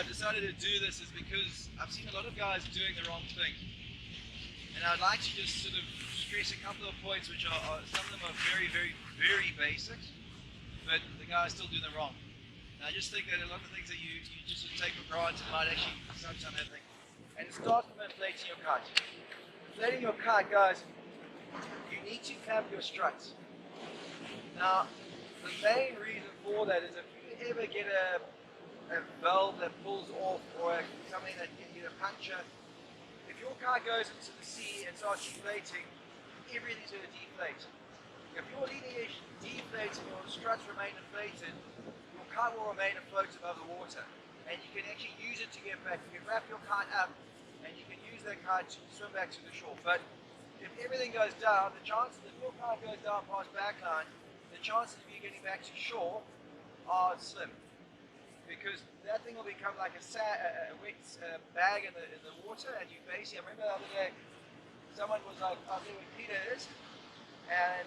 I've decided to do this is because I've seen a lot of guys doing the wrong thing. And I'd like to just sort of stress a couple of points which are some of them are very, very, very basic, but the guys still doing them wrong. And I just think that a lot of things that you just sort of take for granted might actually sometimes happen. And it starts from inflating your kite. Inflating your kite, guys, you need to clamp your struts. Now, the main reason for that is if you ever get a valve that pulls off or something that can get a puncture, if your kite goes into the sea and starts deflating, everything's going to deflate. If your leading edge deflates and your struts remain inflated, your kite will remain afloat above the water. And you can actually use it to get back. You can wrap your kite up and you can use that kite to swim back to the shore. But if everything goes down, the chances if your kite goes down past backline, the chances of you getting back to shore are slim. Because that thing will become like a wet bag in the water, and you basically, I remember the other day, someone was like, I think Peter is, and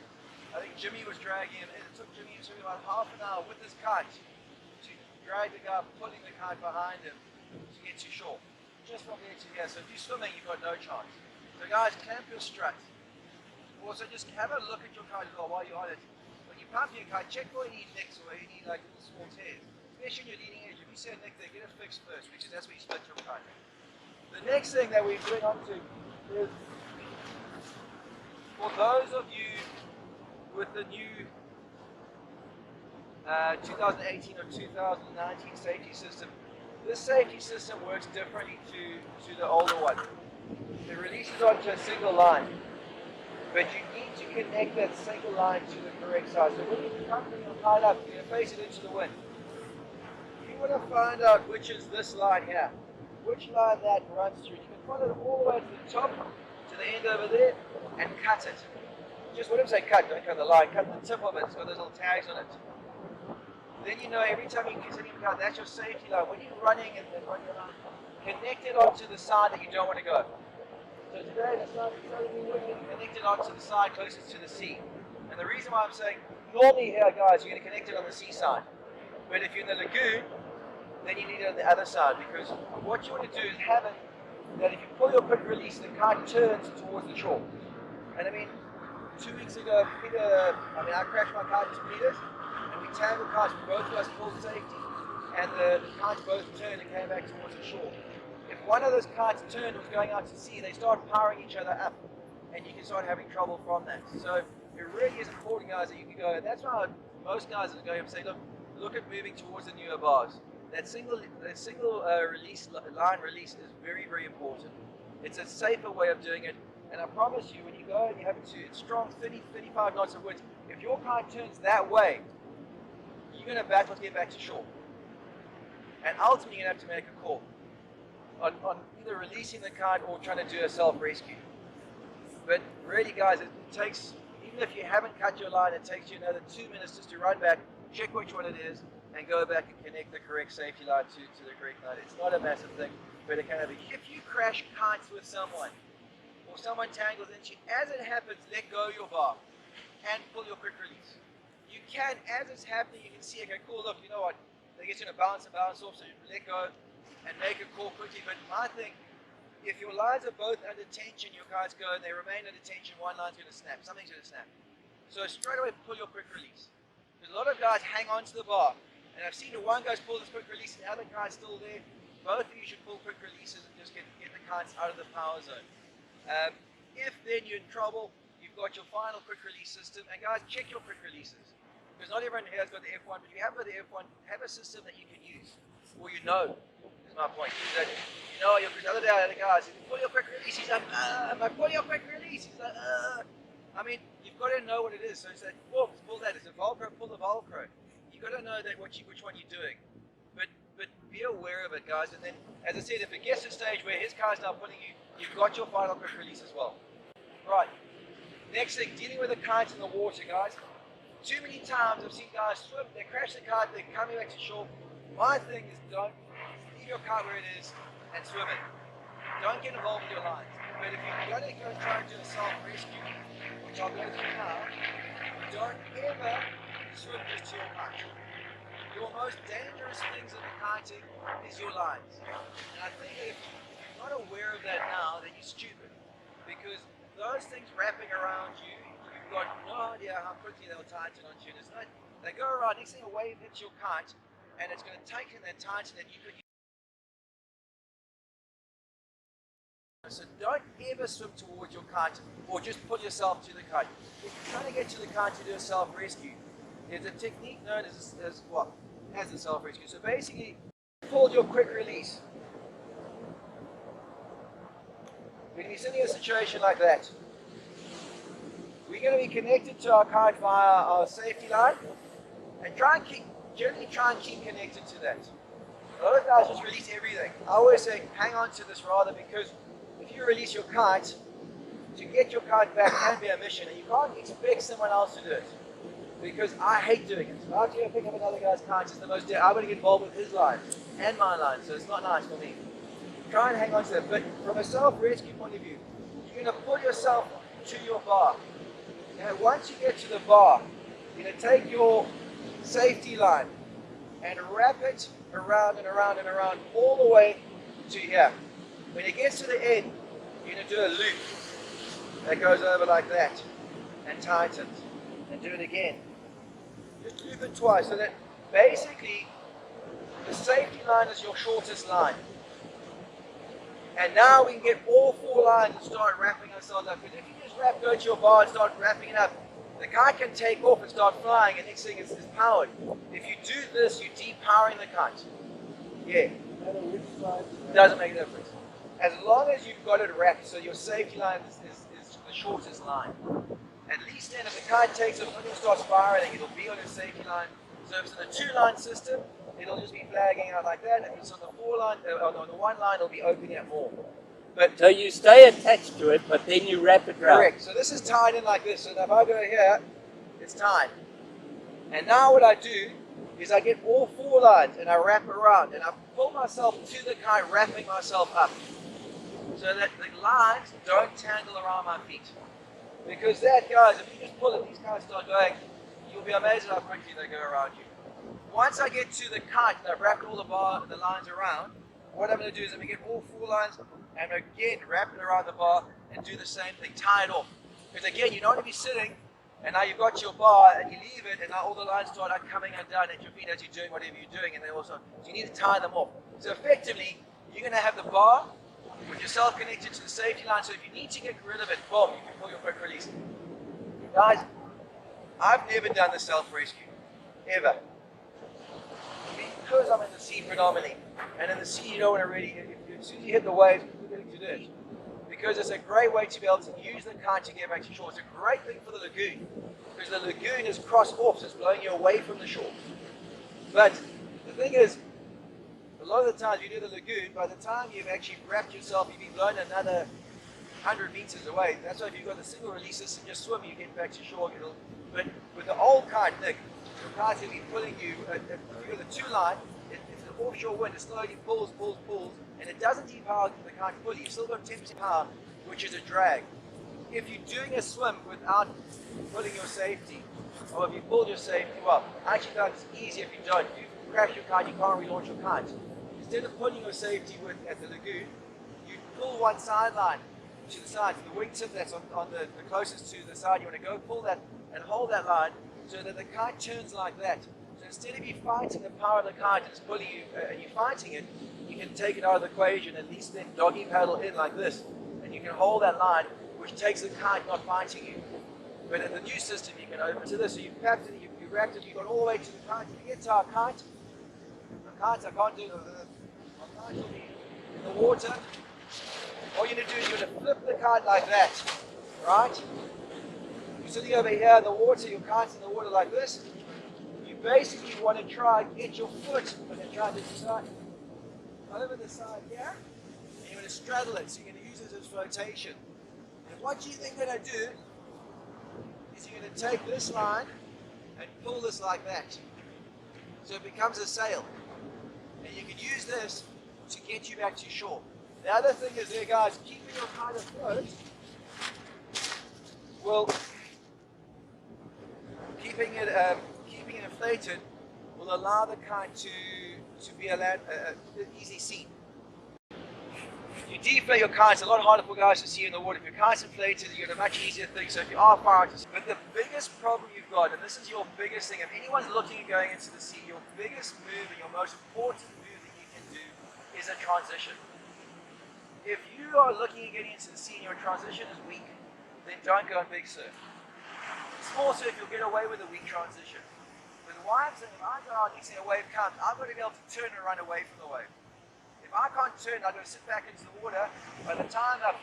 I think Jimmy was dragging him, and it took Jimmy about half an hour with his kite to drag the guy, pulling the kite behind him to get to shore. Just from there to here. So if you're swimming, you've got no chance. So guys, clamp your strut. Also, just have a look at your kite as well while you're on it. When you pump your kite, check for any nicks or any like little small tears. Especially in your leading edge. If you see a nick there, get it fixed first, because that's where you split your kite. The next thing that we're going on to is, for those of you with the new 2018 or 2019 safety system, this safety system works differently to the older one. It releases onto a single line, but you need to connect that single line to the correct side. So when you come to your kite up, you're going to face it into the wind. You want to find out which is this line here, which line that runs through. You can follow it all the way to the top, to the end over there, and cut it. Just when I say cut, don't cut the line, cut the tip of it, so there's little tags on it. Then you know every time you get anything cut, that's your safety line. When you're running and on your line, connect it onto the side that you don't want to go. So today the side is connected onto the side closest to the sea. And the reason why I'm saying, normally here guys, you're going to connect it on the sea side. But if you're in the lagoon, then you need it on the other side, because what you want to do is have it that if you pull your quick release, the kite turns towards the shore. And I mean, 2 weeks ago, I crashed my kite to Peter's, and we tangled kites, both of us pulled safety, and the kites both turned and came back towards the shore. If one of those kites turned and was going out to sea, they start powering each other up, and you can start having trouble from that. So it really is important, guys, that you can go, and that's why most guys are going and say, look at moving towards the newer bars. That single release line release is very, very important. It's a safer way of doing it, and I promise you, when you go and you have it's strong 30, 35 knots of wind, if your kite turns that way, you're going to battle to get back to shore. And ultimately, you're going to have to make a call on either releasing the kite or trying to do a self-rescue. But really, guys, it takes, even if you haven't cut your line, it takes you another 2 minutes just to run back, check which one it is, and go back and connect the correct safety line to the correct line. It's not a massive thing, but it can have a... If you crash kites with someone, or someone tangles into you, as it happens, let go your bar and pull your quick release. You can, as it's happening, you can see, okay, cool, look, you know what, they get you to bounce and bounce off, so you let go and make a call quickly. But my thing, if your lines are both under tension, your kites go and they remain under tension, one line's going to snap, something's going to snap. So straight away, pull your quick release. Because a lot of guys hang on to the bar, and I've seen the one guy's pull this quick release and the other guy's still there. Both of you should pull quick releases and just get the kites out of the power zone. If then you're in trouble, you've got your final quick release system, and guys, check your quick releases. Because not everyone here has got the F1, but if you have got the F1, have a system that you can use, or you know, is my point. Is that you know, because the other day I had a guy said, pull your quick release, he's like, pull your quick release, he's like, I mean, you've got to know what it is. So it's like, pull that. It's a Velcro, pull the Velcro. You've got to know that which one you're doing. But be aware of it, guys. And then, as I said, if it gets to a stage where his car's now pulling you, you've got your final quick release as well. Right. Next thing, dealing with the kites in the water, guys. Too many times I've seen guys swim, they crash the kite, they're coming back to shore. My thing is leave your kite where it is and swim it. Don't get involved with your lines. But if you're going to go try and do a self-rescue, which I'll go through now, don't ever swim just to your kite. your most dangerous things in kiting is your lines. And I think that if you're not aware of that now, then you're stupid. Because those things wrapping around you, you've got no idea how quickly they'll tighten onto you. And it's not, they go around, next thing a wave hits your kite, and it's going to tighten and tighten, and you could. So don't ever swim towards your kite or just pull yourself to the kite. If you're trying to get to the kite to do a self-rescue, there's a technique known as a self-rescue. So basically, pull your quick release. We're going to be sitting in a situation like that. We're going to be connected to our kite via our safety line, and generally try and keep connected to that. A lot of guys just release everything. I always say hang on to this rather, because if you release your kite, to get your kite back can be a mission, and you can't expect someone else to do it. Because I hate doing it. So after you pick up another guy's kite, it's the most. I want to get involved with his line and my line, so it's not nice for me. Try and hang on to that. But from a self-rescue point of view, you're going to pull yourself to your bar. Now, once you get to the bar, you're going to take your safety line and wrap it around and around and around all the way to here. When it gets to the end, you're going to do a loop that goes over like that and tightens, and do it again. Just loop it twice, so that basically the safety line is your shortest line. And now we can get all four lines and start wrapping ourselves up. Because if you just go to your bar and start wrapping it up, the kite can take off and start flying, and next thing is powered. If you do this, you're depowering the kite. Yeah. Doesn't make a difference. As long as you've got it wrapped, so your safety line is the shortest line. At least then, if the kite takes off, when it starts spiraling, it'll be on the safety line. So if it's in a two-line system, it'll just be flagging out like that. If it's on the four-line, on the one line, it'll be opening up more. But so you stay attached to it, but then you wrap it around. Correct. So this is tied in like this. So if I go here, it's tied. And now what I do is I get all four lines and I wrap around and I pull myself to the kite, wrapping myself up, so that the lines don't tangle around my feet. Because that, guys, if you just pull it, these guys start going, you'll be amazed at how quickly they go around you. Once I get to the kite and I've wrapped all the lines around, what I'm going to do is I'm going to get all four lines and again wrap it around the bar and do the same thing, tie it off. Because again, you don't want to be sitting and now you've got your bar and you leave it and now all the lines start coming undone at your feet as you're doing whatever you're doing, and they also, so you need to tie them off. So effectively, you're going to have the bar with yourself connected to the safety line, so if you need to get rid of it, boom, you can pull your quick release. Guys, I've never done the self-rescue, ever. Because I'm in the sea predominantly, and in the sea you don't want to really, as soon as you hit the waves, you're going to do it. Because it's a great way to be able to use the kite to get back to shore. It's a great thing for the lagoon, because the lagoon is crossed off, so it's blowing you away from the shore. But the thing is, a lot of the times you do the lagoon, by the time you've actually wrapped yourself, you've been blown another 100 meters away. That's why if you've got the single release system, just swim, you get back to shore. But with the old kite, Nick, the kite's going to be pulling you, if you've got the two line, it's an offshore wind, it slowly pulls, and it doesn't depower the kite fully. You've still got 10% power, which is a drag. If you're doing a swim without pulling your safety, or if you pull your safety, well, I actually found it's easier if you don't. If you crash your kite, you can't relaunch your kite. Instead of pulling your safety at the lagoon, you pull one sideline to the side, the wingtip that's on the closest to the side. You want to go pull that and hold that line so that the kite turns like that. So instead of you fighting the power of the kite and it's pulling you, and you're fighting it, you can take it out of the equation, at least then doggy paddle in like this, and you can hold that line, which takes the kite not fighting you. But in the new system, you can open to this. So you've wrapped it, you've got all the way to the kite. If you get to our kite, I can't do it. Our kite will be in the water. All you're going to do is you're going to flip the kite like that, right? You're sitting over here in the water, your kite's in the water like this. You basically want to try and get your foot, and then try to decide over the side here, and you're going to straddle it, so you're going to use it as flotation. And what you're then going to do is you're going to take this line and pull this like that, so it becomes a sail. And you can use this to get you back to shore. The other thing is there, guys, keeping your kite afloat will keeping it inflated will allow the kite to be an easy seat. You deflate your kite, it's a lot harder for guys to see in the water. If your kite's inflated, you get a much easier thing. So if you are firing, but the biggest problem you've got, and this is your biggest thing, if anyone's looking at going into the sea, your biggest move and your most important move that you can do is a transition. If you are looking at getting into the sea and your transition is weak, then don't go on big surf. Small surf, you'll get away with a weak transition. But why I'm saying, if I go out and you see a wave comes, I've got to be able to turn and run away from the wave. If I can't turn, I've got to sit back into the water. By the time I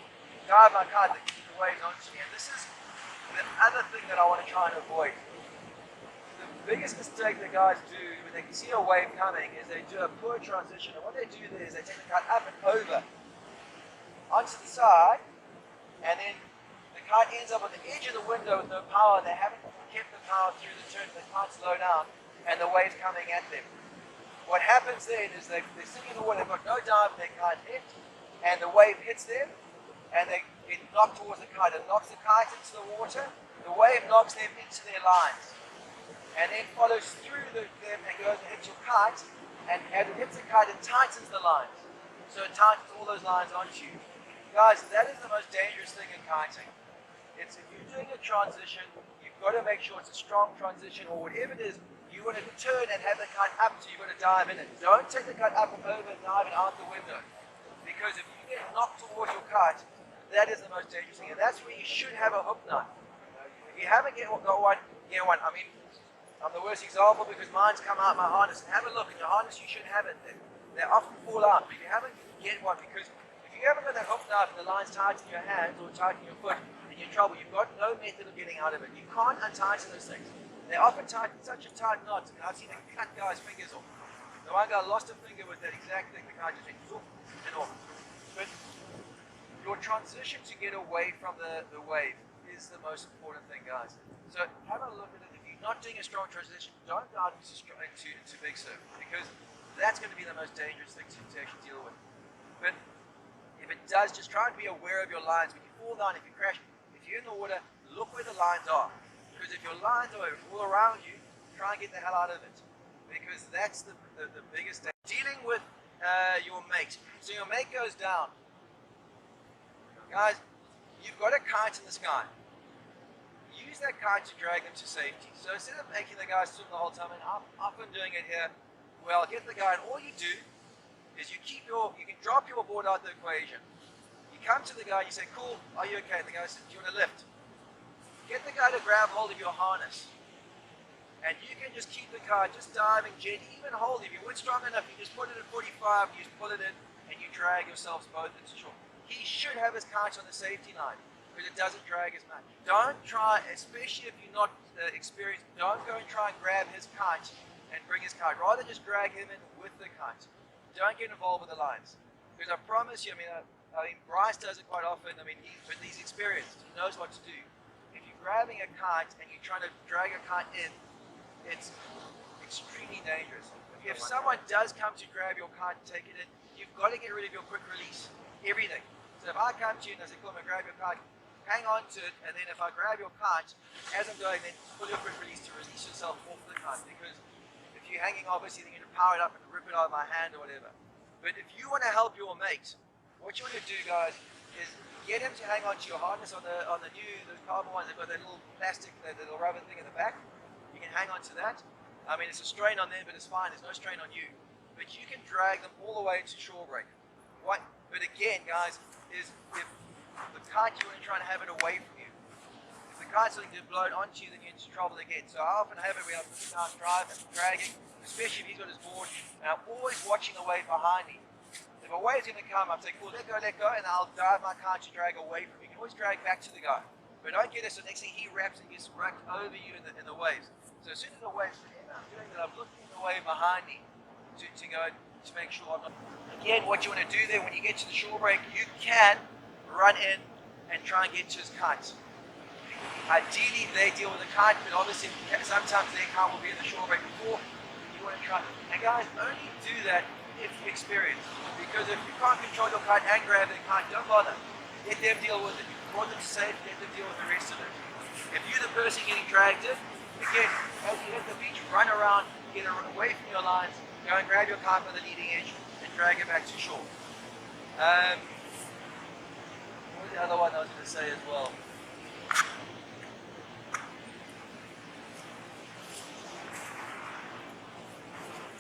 dive my kite, the waves onto me. And this is the other thing that I want to try and avoid. The biggest mistake that guys do when they can see a wave coming is they do a poor transition. And what they do there is they take the kite up and over onto the side, and then the kite ends up on the edge of the window with no power. They haven't kept the power through the turn. The kite slow down, and the wave's coming at them. What happens then is they're sitting in the water, they've got no dive, they can't hit, and the wave hits them, and they get knocked towards the kite. It knocks the kite into the water, the wave knocks them into their lines, and then follows through them and goes and hits your kite, and as it hits the kite, it tightens the lines. So it tightens all those lines onto you. Guys, that is the most dangerous thing in kiting. It's if you're doing a transition, you've got to make sure it's a strong transition, or whatever it is. You want to turn and have the kite up, so you've got to dive in it. Don't take the kite up and over and dive it out the window. Because if you get knocked towards your kite, that is the most dangerous thing. And that's where you should have a hook knife. If you haven't got one, get one. I mean, I'm the worst example because mine's come out my harness. And have a look. In your harness, you should have it. They often fall out. But if you haven't, get one. Because if you haven't got that hook knife and the line's tight in your hands or tight in your foot, then you're in trouble. You've got no method of getting out of it. You can't untighten those things. They often tighten such a tight knot, and I've seen them cut guys' fingers off. The one guy lost a finger with that exact thing, the guy just went zoop and off. But your transition to get away from the wave is the most important thing, guys. So have a look at it. If you're not doing a strong transition, don't go out into big surf, because that's going to be the most dangerous thing to actually deal with. But if it does, just try and be aware of your lines. When you fall down, if you crash, if you're in the water, look where the lines are. Because if your lines are all around you, try and get the hell out of it. Because that's the biggest thing. Dealing with your mate. So your mate goes down. Guys, you've got a kite in the sky. Use that kite to drag them to safety. So instead of making the guy swim the whole time, and I'm often doing it here, well, get the guy, and all you do is you can drop your board out the equation. You come to the guy and you say, cool, are you okay? And the guy says, do you want to lift? Get the guy to grab hold of your harness, and you can just keep the kite just diving gently, even hold. If your wind's strong enough, you just put it at 45, you just pull it in, and you drag yourselves both into shore. He should have his kite on the safety line, because it doesn't drag as much. Don't try, especially if you're not experienced, don't go and try and grab his kite and bring his kite. Rather just drag him in with the kite. Don't get involved with the lines, because I promise you, I mean Bryce does it quite often. I mean, he's experienced, he knows what to do. Grabbing a kite and you're trying to drag a kite in, it's extremely dangerous. If someone does come to grab your kite and take it in, you've got to get rid of your quick release, everything. So if I come to you and I say, come and grab your kite, hang on to it, and then if I grab your kite, as I'm going, then pull your quick release to release yourself off the kite, because if you're hanging, obviously, then you're going to power it up and rip it out of my hand or whatever. But if you want to help your mate, what you want to do, guys, is get him to hang on to your harness on the those carbon ones. They've got that little plastic, that little rubber thing in the back. You can hang on to that. I mean, it's a strain on them, but it's fine. There's no strain on you. But you can drag them all the way to shore break. What? But again, guys, is if the kite, you want to try and have it away from you. If the kite's something to blow it onto you, then you're into trouble again. So I often have it where I'm putting down dragging, especially if he's got his board, and I'm always watching the wave behind me. If a wave's going to come, I'm saying, cool, let go, and I'll dive my kite to drag away from you. You can always drag back to the guy. But don't get it, so next thing he wraps and gets wrapped over you in the waves. So as soon as the waves, whenever I'm doing that, I'm looking at the wave behind me to go to make sure I'm not. Again, what you want to do there, when you get to the shore break, you can run in and try and get to his kite. Ideally, they deal with the kite, but obviously sometimes their kite will be in the shore break before you want to try. And guys, only do that if you're experienced. Because if you can't control your kite and grab the kite, don't bother. Let them deal with it. You brought them to safety, let them deal with the rest of it. If you're the person getting dragged in, again, as you hit the beach, run around, get away from your lines, go and grab your kite by the leading edge and drag it back to shore. What was the other one I was going to say as well?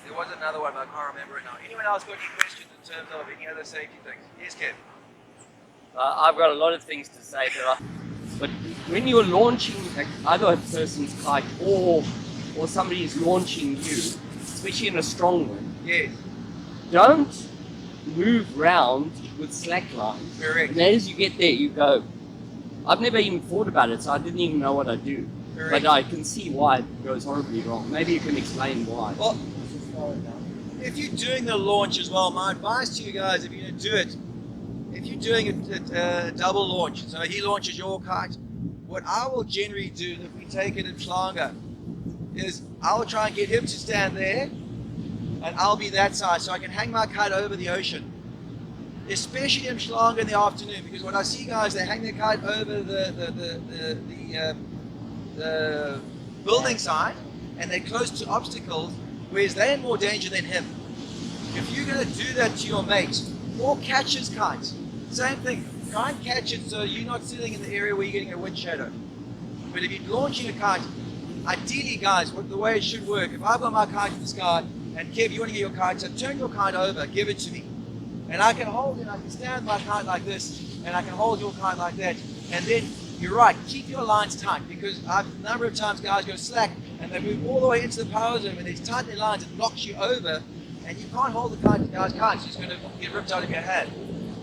There was another one, but I can't remember it now. Anyone else got any questions in terms of any other safety things? Yes, Kev? I've got a lot of things to say, but when you're launching another person's kite or somebody is launching you, especially in a strong one, Yes. don't move round with slack line. Correct. And as you get there, you go. I've never even thought about it, so I didn't even know what I do. Correct. But I can see why it goes horribly wrong. Maybe you can explain why. Well, if you're doing the launch as well, my advice to you guys, if you're going to do it, if you're doing a double launch, so he launches your kite, what I will generally do, if we take it in Schlanger, is I'll try and get him to stand there, and I'll be that side, so I can hang my kite over the ocean. Especially in Schlanger in the afternoon, because when I see guys, they hang their kite over the building side, and they're close to obstacles, whereas they're in more danger than him. If you're going to do that to your mate, or catch his kite, same thing, try and catch it so you're not sitting in the area where you're getting a wind shadow. But if you're launching a kite, ideally guys, the way it should work, if I've got my kite in the sky, and Kev, you want to get your kite, so turn your kite over, give it to me. And I can hold it, I can stand my kite like this, and I can hold your kite like that. And then, you're right, keep your lines tight, because a number of times guys go slack, and they move all the way into the power zone, and they tighten their lines, it knocks you over, and you can't hold the guy's kite, so it's going to get ripped out of your hand.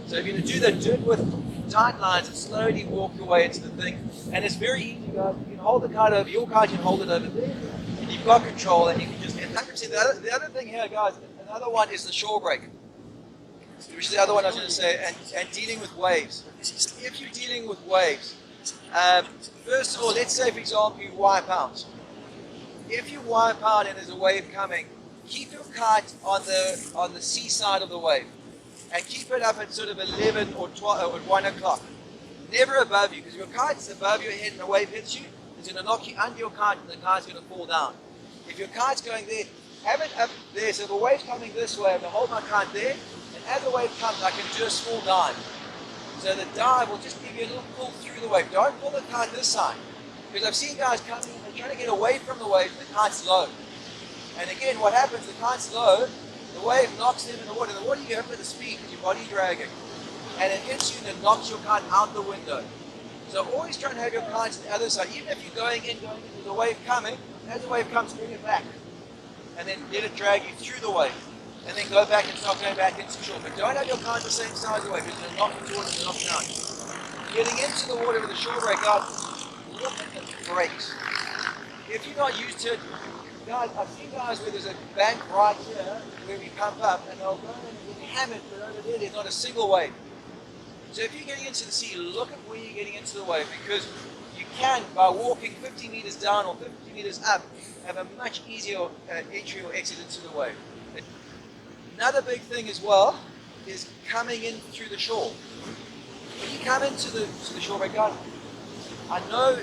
So if you're going to do that, do it with tight lines and slowly walk your way into the thing. And it's very easy, guys. You can hold the kite over, your kite, you can hold it over there, and you've got control, and you can just get 100%. The other thing here, guys, another one is the shore break, which is the other one I was going to say, and dealing with waves. If you're dealing with waves, first of all, let's say, for example, you wipe out. If you wipe out and there's a wave coming, keep your kite on the sea side of the wave, and keep it up at sort of 11 or 12 or 1 o'clock. Never above you, because if your kite's above your head and the wave hits you, it's going to knock you under your kite and the kite's going to fall down. If your kite's going there, have it up there, so if the wave's coming this way, I'm going to hold my kite there, and as the wave comes, I can do a small dive. So the dive will just give you a little pull through the wave. Don't pull the kite this side, because I've seen guys coming in, they're trying to get away from the wave, and the kite's low. And again, what happens, the kite's low, the wave knocks them in the water. The water you have with the speed because your body dragging. And it hits you and it knocks your kite out the window. So always try and have your kite on the other side. Even if you're going in, there's a wave coming, as the wave comes, bring it back. And then let it drag you through the wave. And then go back and start going back into shore. But don't have your kite the same size of the wave, because it'll knock you towards and knock you down. Getting into the water with a shore break out, look at the brakes. If you're not used to it, guys, I've seen guys where there's a bank right here where we pump up, and they'll go and get hammered, but over there there's not a single wave. So if you're getting into the sea, look at where you're getting into the wave, because you can, by walking 50 meters down or 50 meters up, have a much easier entry or exit into the wave. Another big thing as well is coming in through the shore. When you come into the shore break, guys, I know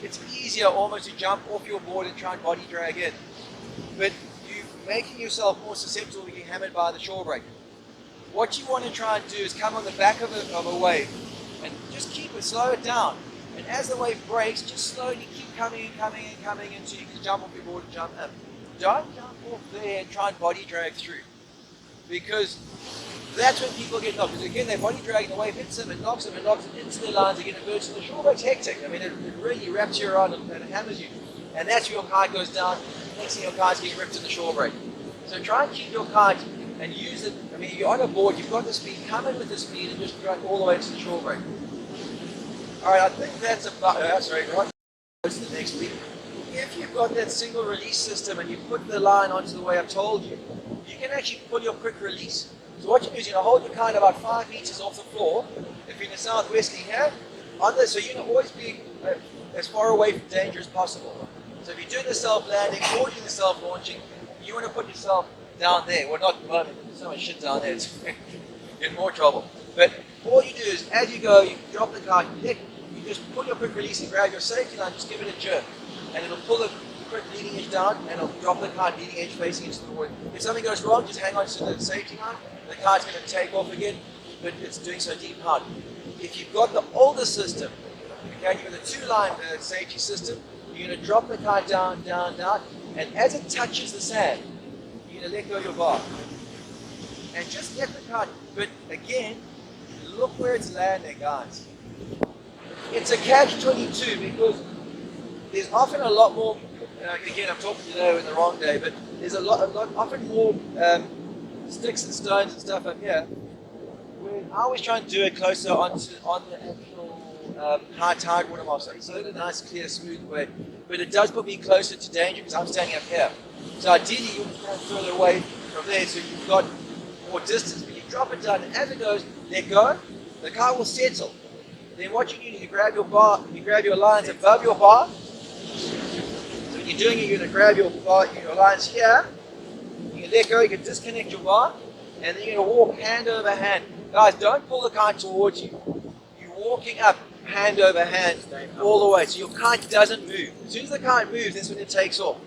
it's easier almost to jump off your board and try and body drag in, but you're making yourself more susceptible to getting hammered by the shore break. What you want to try and do is come on the back of a wave and just keep it, slow it down. And as the wave breaks, just slowly keep coming and coming and coming until you can jump off your board and jump up. Don't jump off there and try and body drag through, because that's when people get knocked. Because again, they're body dragging, the wave hits them and knocks them into their lines again. It goes to the shore break's hectic. I mean, it really wraps you around and hammers you. And that's where your kite goes down. Next thing, your kite's getting ripped in the shore break. So try and keep your kite and use it. I mean, you're on a board, you've got the speed, come in with the speed and just drag all the way to the shore break. All right, I think that's about, right, to the next week. If you've got that single release system and you put the line onto the way I've told you, you can actually pull your quick release. So what you do is you're going to hold your kite about 5 meters off the floor, if you're in the southwesterly here, on this, so you're going to always be as far away from danger as possible. So if you're doing the self-landing or doing the self-launching, you want to put yourself down there. Well, not at the moment, there's so much shit down there, it's in more trouble. But all you do is, as you go, you drop the kite, you just pull your quick release and grab your safety line, just give it a jerk. And it'll pull the quick leading it down and it'll drop the kite leading edge facing into the water. If something goes wrong, just hang on to the safety line. The kite's going to take off again, but it's doing so deep hard. If you've got the older system, okay, you've got the two-line safety system, you're going to drop the kite down, down, down, and as it touches the sand, you're going to let go of your bar. And just let the kite, but again, look where it's landing, guys. It's a catch-22 because there's often a lot more, again, I'm talking today in the wrong day, but there's often more sticks and stones and stuff up here. I always try and do it closer on the actual high tide water mark, so in a nice, clear, smooth way. But it does put me closer to danger because I'm standing up here. So ideally, you want to stand further away from there so you've got more distance. But you drop it down, and as it goes, let go, the kite will settle. Then what you do is you grab your bar, you grab your lines above your bar. So when you're doing it, you're going to grab your bar, your lines here. You can let go, you can disconnect your bar, and then you're going to walk hand over hand. Guys, don't pull the kite towards you. You're walking up hand over hand all the way, so your kite doesn't move. As soon as the kite moves, that's when it takes off.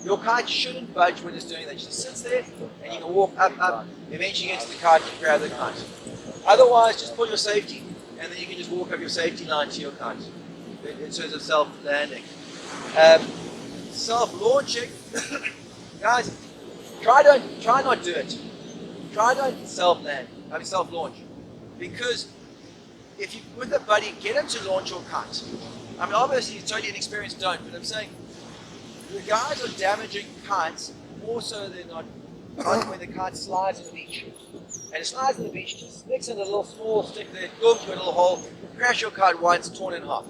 Your kite shouldn't budge when it's doing that. It just sits there, and you can walk up, eventually get to the kite and grab the kite. Otherwise, just pull your safety, and then you can just walk up your safety line to your kite in terms of self-landing. Self-launching, guys, try not do it. Try don't self-launch. Because if you with a buddy, get him to launch your kite. I mean, obviously, he's totally inexperienced, don't, but I'm saying the guys are damaging kites more so than not when the kite slides on the beach. And it slides on the beach, just sticks in a little small stick there, boom, to a little hole, crash your kite once, torn in half.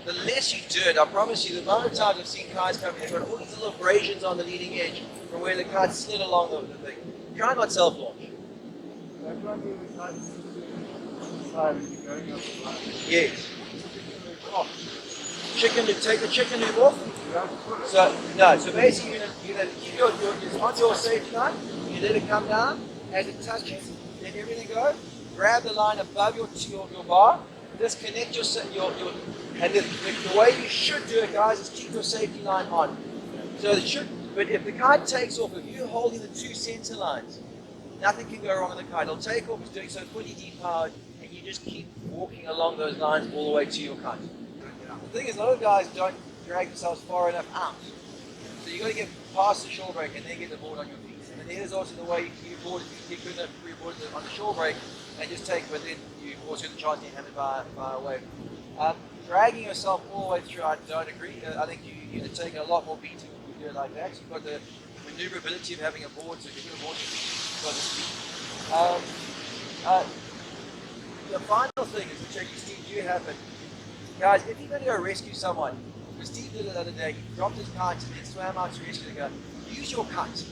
The less you do it, I promise you, the amount of times I've seen kites come in, they've got all these little abrasions on the leading edge from where the kite slid along the thing. Try not self-launch. Yes. Chicken loop, take the chicken loop off. So basically you're gonna keep on your safety line, you let it come down, as it touches, let everything go, grab the line above your bar, disconnect and the way you should do it, guys, is keep your safety line on. So but if the kite takes off, if you're holding the two center lines, nothing can go wrong with the kite. It'll take off, it's doing so fully depowered, and you just keep walking along those lines all the way to your kite. The thing is, a lot of guys don't drag themselves far enough out. So you've got to get past the shore break and then get the board on your feet. And then there's also the way you board, you keep putting the board on the shore break and just take, but then you also have the chance to hand it by a wave. Dragging yourself all the way through, I don't agree. I think you're taking a lot more beating when you do it like that. So you've got the maneuverability of having a board, so if you put a board on your feet, you've got the speed. The final thing is to check your Steve, do you have it? Guys, if you're going to go rescue someone, because Steve did it the other day, he dropped his kite and then swam out to rescue the guy, use your kite.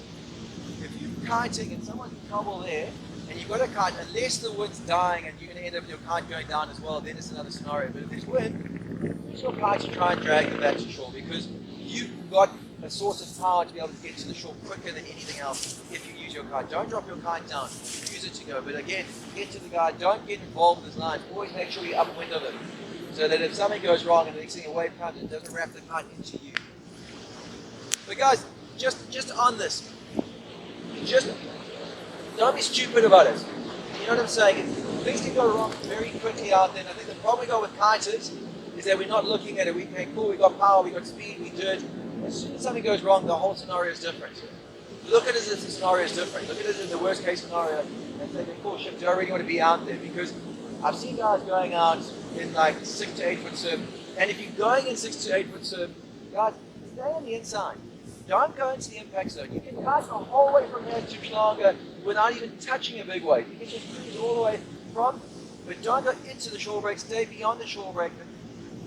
If you're kiting and someone's in trouble there, and you've got a kite, unless the wind's dying and you're going to end up with your kite going down as well, then it's another scenario. But if there's wind, use your kite to try and drag them back to shore, because you've got a source of power to be able to get to the shore quicker than anything else if you use your kite. Don't drop your kite down, use it to go. But again, get to the guy, don't get involved with his line, always make sure you're upwind of it, so that if something goes wrong and the next thing a wave comes, it doesn't wrap the kite into you. But guys, just on this, just don't be stupid about it. You know what I'm saying? Things can go wrong very quickly out there. And I think the problem we got with kiters is that we're not looking at it. We okay, cool, we got power, we got speed, we do it. As soon as something goes wrong, the whole scenario is different. Look at it as if the scenario is different. Look at it as the worst case scenario and say, cool, shit, do I really want to be out there? Because I've seen guys going out in like 6 to 8 foot surf, and if you're going in 6 to 8 foot surf, guys, stay on the inside. Don't go into the impact zone. You can kite the whole way from here to Klanga without even touching a big wave. You can just cruise all the way from, but don't go into the shore break. Stay beyond the shore break,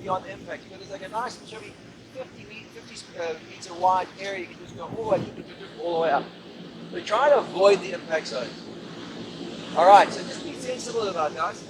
beyond the impact. Because there's like a nice, show me 50 meter wide area. You can just go all the way up. But try to avoid the impact zone. All right, so just be sensible about it, guys.